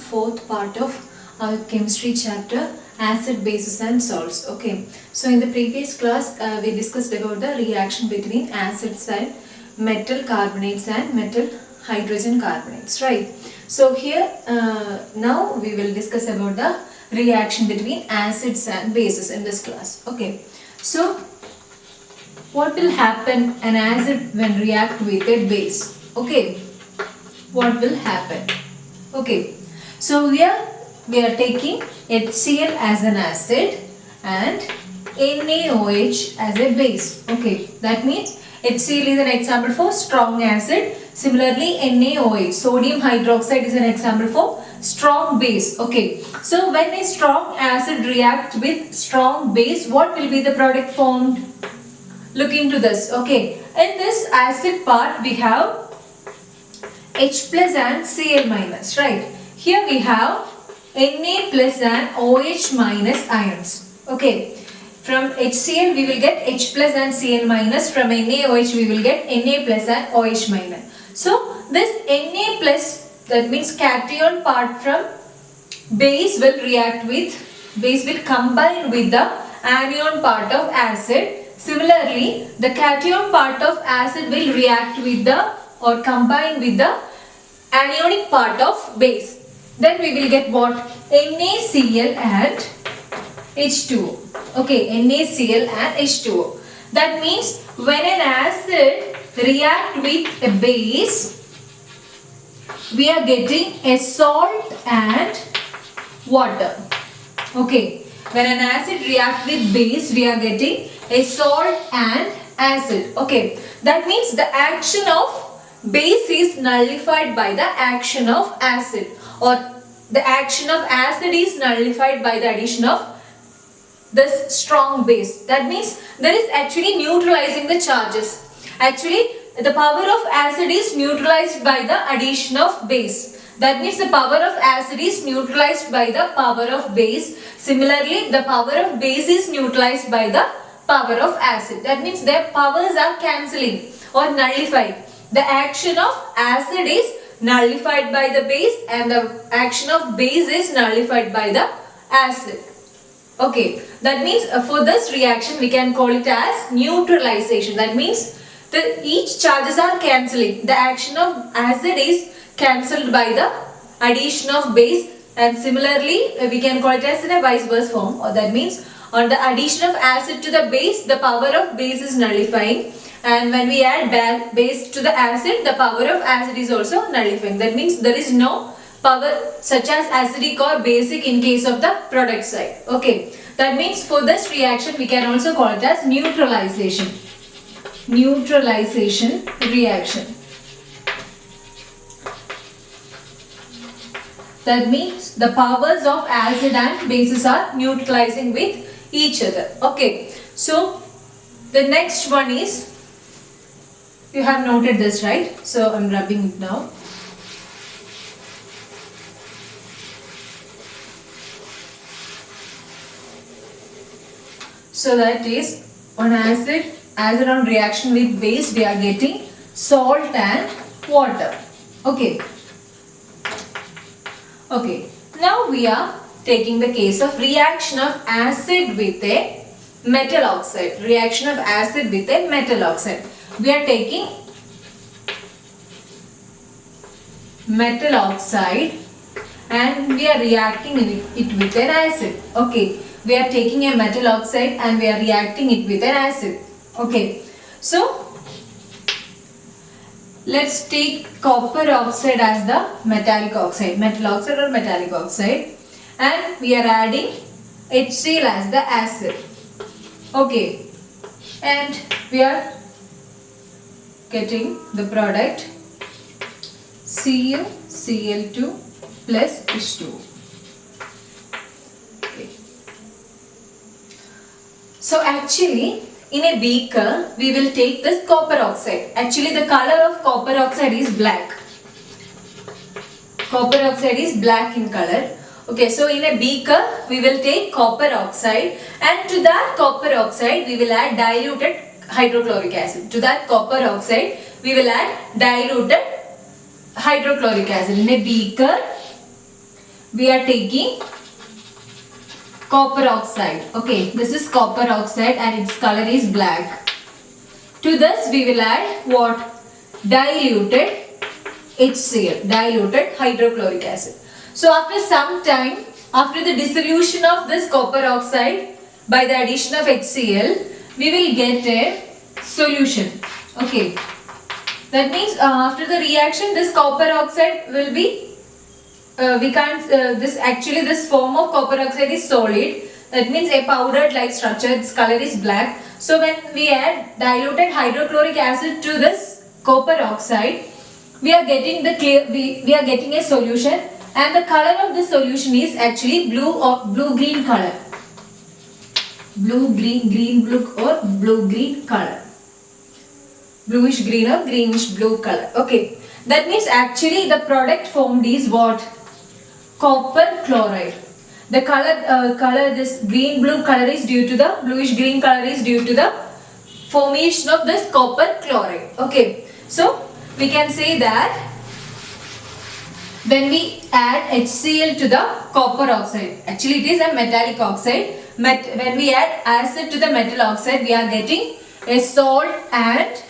fourth part of our chemistry chapter, acid, bases and salts. Okay, so in the previous class we discussed about the reaction between acids and metal carbonates and metal hydrogen carbonates, right? So here now we will discuss about the reaction between acids and bases in this class. Okay, so what will happen an acid when react with a base? Okay, what will happen? Okay, so here we are taking HCl as an acid and NaOH as a base. Okay, that means HCl is an example for strong acid. Similarly, NaOH, sodium hydroxide, is an example for strong base. Okay, so when a strong acid reacts with strong base, what will be the product formed? Look into this. Okay, in this acid part we have H plus and Cl minus, right? Here we have Na plus and OH minus ions. Okay, from HCl we will get H plus and Cl minus, from NaOH we will get Na plus and OH minus. So this Na plus, that means cation part from base, will react with, base will combine with the anion part of acid. Similarly, the cation part of acid will react with the or combine with the anionic part of base. Then we will get what? NaCl and H2O. Okay, NaCl and H2O. That means when an acid react with a base, we are getting a salt and water. Okay, when an acid react with base, we are getting a salt and acid. Okay, that means the action of base is nullified by the action of acid, or the action of acid is nullified by the addition of this strong base. That means there is actually neutralizing the charges. Actually, the power of acid is neutralized by the addition of base. That means the power of acid is neutralized by the power of base. Similarly, the power of base is neutralized by the power of acid. That means their powers are cancelling or nullified. The action of acid is nullified by the base and the action of base is nullified by the acid. Okay, that means for this reaction we can call it as neutralization. That means each charges are cancelling. The action of acid is cancelled by the addition of base, and similarly we can call it as in a vice versa form, or that means on the addition of acid to the base, the power of base is nullifying, and when we add base to the acid, the power of acid is also nullifying. That means there is no power such as acidic or basic in case of the product side. Okay, that means for this reaction we can also call it as neutralization. Neutralization reaction. That means the powers of acid and bases are neutralizing with each other. Okay, so the next one is, you have noted this, right? So I'm rubbing it now. So that is on acid on reaction with base, we are getting salt and water. Okay. Okay. Now we are taking the case of reaction of acid with a metal oxide. Reaction of acid with a metal oxide. We are taking metal oxide and we are reacting it with an acid. Okay, we are taking a metal oxide and we are reacting it with an acid. Okay, so let's take copper oxide as the metallic oxide, metal oxide or metallic oxide, and we are adding HCl as the acid. Okay, and we are getting the product CuCl2 plus H2O. Okay. So actually in a beaker we will take this copper oxide. Actually the color of copper oxide is black. Copper oxide is black in color. Okay, so in a beaker we will take copper oxide, and to that copper oxide we will add diluted hydrochloric acid. To that copper oxide we will add diluted hydrochloric acid. In a beaker we are taking copper oxide. Okay, this is copper oxide and its color is black. To this we will add what? Diluted HCl, diluted hydrochloric acid. So after some time, after the dissolution of this copper oxide by the addition of HCl, we will get a solution. Okay, that means after the reaction, this copper oxide will be this form of copper oxide is solid. That means a powdered like structure. Its color is black. So when we add diluted hydrochloric acid to this copper oxide, we are getting the we are getting a solution, and the color of the solution is actually blue or blue green color. Blue green, green blue or blue green color. Bluish green or greenish blue color. Okay, that means actually the product formed is what? Copper chloride. The color this green blue color is due to the bluish green color is due to the formation of this copper chloride. Okay, so we can say that when we add HCl to the copper oxide, actually it is a metallic oxide. When we add acid to the metal oxide, we are getting a salt and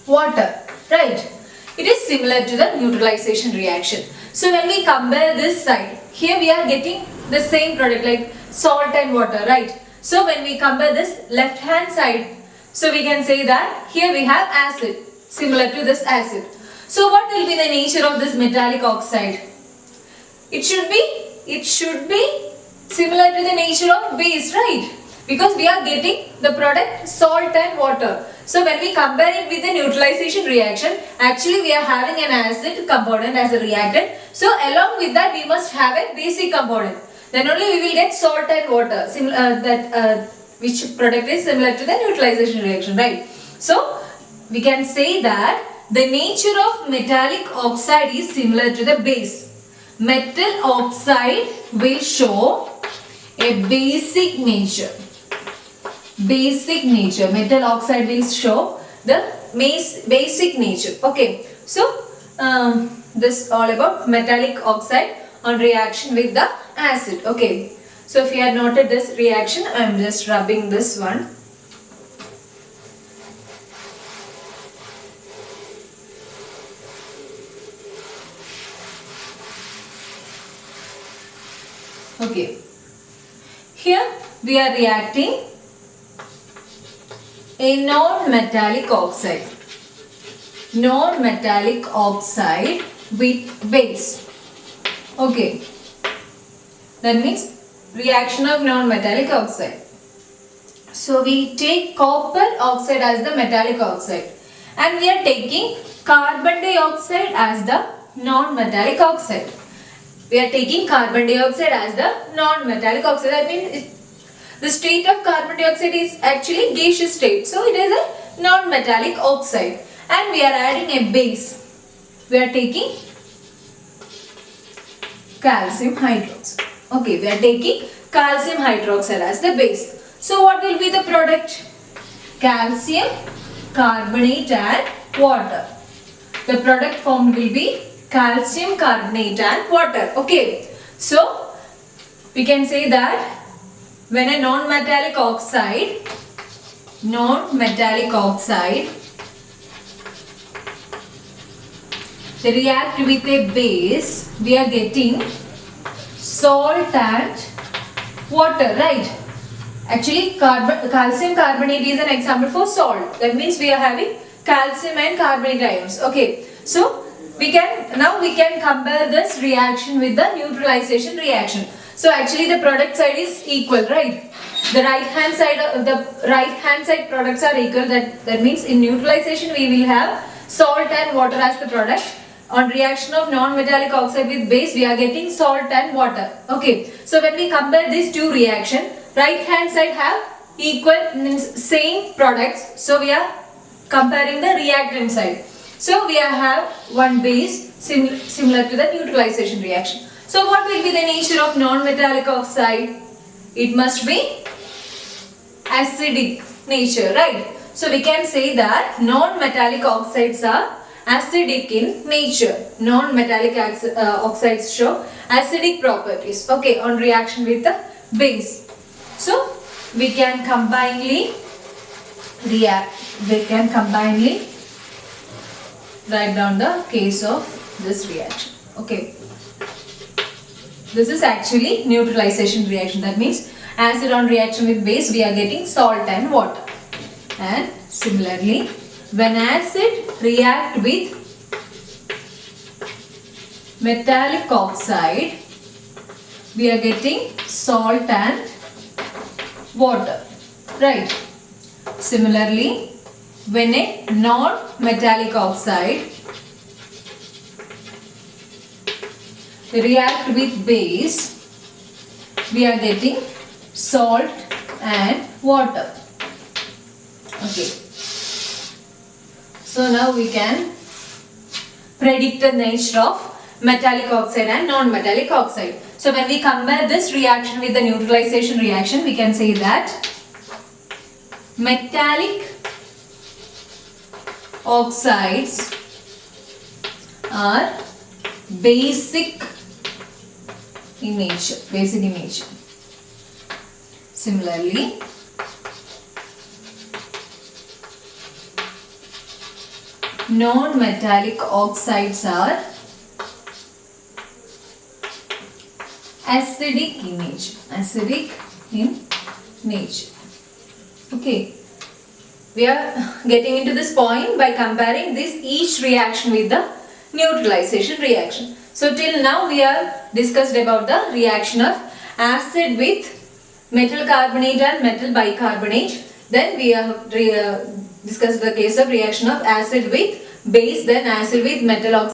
water, right? It is similar to the neutralization reaction. So when we compare this side, here we are getting the same product like salt and water, right? So when we compare this left hand side, so we can say that here we have acid, similar to this acid. So what will be the nature of this metallic oxide? It should be similar to the nature of base, right? Because we are getting the product salt and water. So when we compare it with the neutralization reaction, actually we are having an acid component as a reactant. So along with that we must have a basic component. Then only we will get salt and water, which product is similar to the neutralization reaction, right? So we can say that the nature of metallic oxide is similar to the base. Metal oxide will show a basic nature. Basic nature. Metal oxide will show the basic nature. Okay. So this all about metallic oxide on reaction with the acid. Okay. So if you have noted this reaction, I am just rubbing this one. Okay. Here we are reacting a non-metallic oxide. Non-metallic oxide with base. Okay. That means reaction of non-metallic oxide. So we take copper oxide as the metallic oxide, and we are taking carbon dioxide as the non-metallic oxide. We are taking carbon dioxide as the non-metallic oxide. That means the state of carbon dioxide is actually gaseous state. So it is a non-metallic oxide. And we are adding a base. We are taking calcium hydroxide. Okay, we are taking calcium hydroxide as the base. So what will be the product? Calcium carbonate and water. The product formed will be calcium carbonate and water. Okay, so we can say that when a non-metallic oxide they react with a base, we are getting salt and water, right? Actually calcium carbonate is an example for salt. That means we are having calcium and carbonate ions. Okay, so we can compare this reaction with the neutralization reaction. So actually the product side is equal, right? The right hand side products are equal. That means in neutralization we will have salt and water as the product. On reaction of non-metallic oxide with base, we are getting salt and water. Okay, so when we compare these two reactions, right hand side have equal, means same products. So we are comparing the reactant side. So we have one base similar to the neutralization reaction. So what will be the nature of non-metallic oxide? It must be acidic nature, right? So we can say that non-metallic oxides are acidic in nature. Non-metallic oxides show acidic properties, okay, on reaction with the base. So we can combinedly write down the case of this reaction, okay. This is actually neutralization reaction. That means acid on reaction with base, we are getting salt and water. And similarly, when acid react with metallic oxide, we are getting salt and water, right? Similarly, when a non-metallic oxide react with base, we are getting salt and water, okay. So now we can predict the nature of metallic oxide and non-metallic oxide. So when we compare this reaction with the neutralization reaction, we can say that metallic oxides are basic in nature. Similarly, non-metallic oxides are acidic in nature. Okay, we are getting into this point by comparing this each reaction with the neutralization reaction. So till now we have discussed about the reaction of acid with metal carbonate and metal bicarbonate. Then we have discussed the case of reaction of acid with base, then acid with metal oxide.